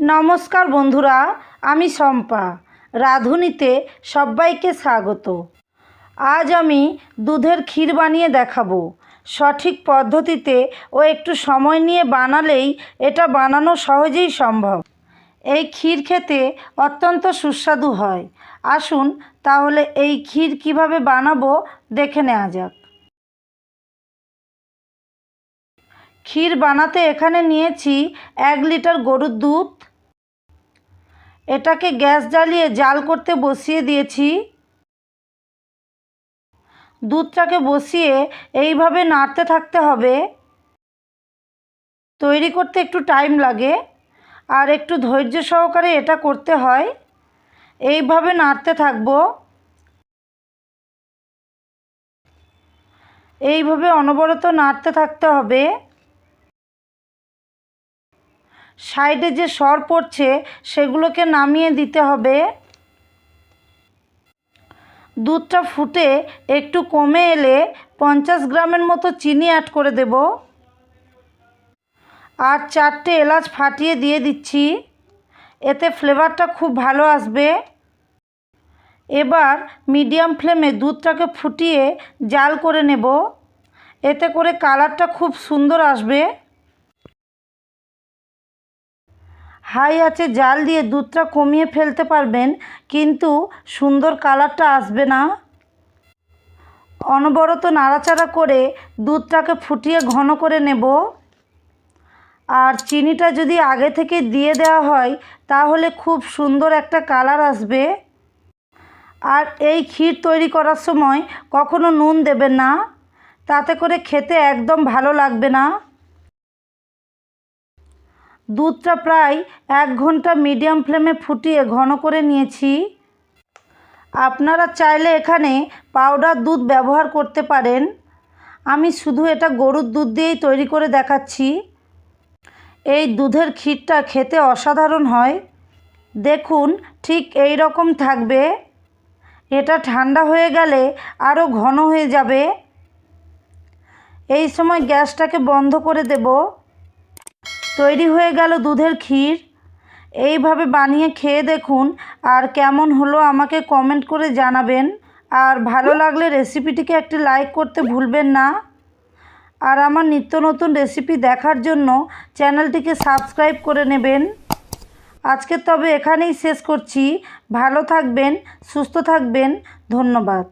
নমস্কার বন্ধুরা, আমি সম্পা। রাঁধুনিতে সবাইকে স্বাগত। আজ আমি দুধের ক্ষীর বানিয়ে দেখাবো। সঠিক পদ্ধতিতে ও একটু সময় নিয়ে বানালেই এটা বানানো সহজেই সম্ভব। এই ক্ষীর খেতে অত্যন্ত সুস্বাদু হয়। আসুন তাহলে এই ক্ষীর কিভাবে বানাবো দেখে নেওয়া যাক। ক্ষীর বানাতে এখানে নিয়েছি 1 লিটার গরুর দুধ। এটাকে গ্যাস জ্বালিয়ে জাল করতে বসিয়ে দিয়েছি। দুধটাকে বসিয়ে এইভাবে নাড়তে থাকতে হবে। তৈরি করতে একটু টাইম লাগে আর একটু ধৈর্য সহকারে এটা করতে হয়। এইভাবে নাড়তে থাকবো। এইভাবে অনবরত নাড়তে থাকতে হবে। সাইডে যে সর পড়ছে সেগুলোকে নামিয়ে দিতে হবে। দুধটা ফুটে একটু কমে এলে 50 গ্রামের মতো চিনি অ্যাড করে দেব আর 4টে এলাচ ফাটিয়ে দিয়ে দিচ্ছি। এতে ফ্লেভারটা খুব ভালো আসবে। এবার মিডিয়াম ফ্লেমে দুধটাকে ফুটিয়ে জাল করে নেব। এতে করে কালারটা খুব সুন্দর আসবে। হাই আঁচে জাল দিয়ে দুধটা কমিয়ে ফেলতে পারবেন, কিন্তু সুন্দর কালারটা আসবে না। অনবরত নাড়াচাড়া করে দুধটাকে ফুটিয়ে ঘন করে নেব। আর চিনিটা যদি আগে থেকে দিয়ে দেওয়া হয় তাহলে খুব সুন্দর একটা কালার আসবে। আর এই ক্ষীর তৈরি করার সময় কখনো নুন দেবেন না, তাতে করে খেতে একদম ভালো লাগবে না। দুধটা প্রায় 1 ঘন্টা মিডিয়াম ফ্লেমে ফুটিয়ে ঘন করে নিয়েছি। আপনারা চাইলে এখানে পাউডার দুধ ব্যবহার করতে পারেন। আমি শুধু এটা গরুর দুধ দিয়েই তৈরি করে দেখাচ্ছি। এই দুধের ক্ষীরটা খেতে অসাধারণ হয়। দেখুন ঠিক এই রকম থাকবে। এটা ঠান্ডা হয়ে গেলে আরও ঘন হয়ে যাবে। এই সময় গ্যাসটাকে বন্ধ করে দেব। তৈরি হয়ে গেল দুধের ক্ষীর। এইভাবে বানিয়ে খেয়ে দেখুন আর কেমন হলো আমাকে কমেন্ট করে জানাবেন। আর ভালো লাগলে রেসিপিটিকে একটি লাইক করতে ভুলবেন না। আর আমার নিত্য নতুন রেসিপি দেখার জন্য চ্যানেলটিকে সাবস্ক্রাইব করে নেবেন। আজকে তবে এখানেই শেষ করছি। ভালো থাকবেন, সুস্থ থাকবেন। ধন্যবাদ।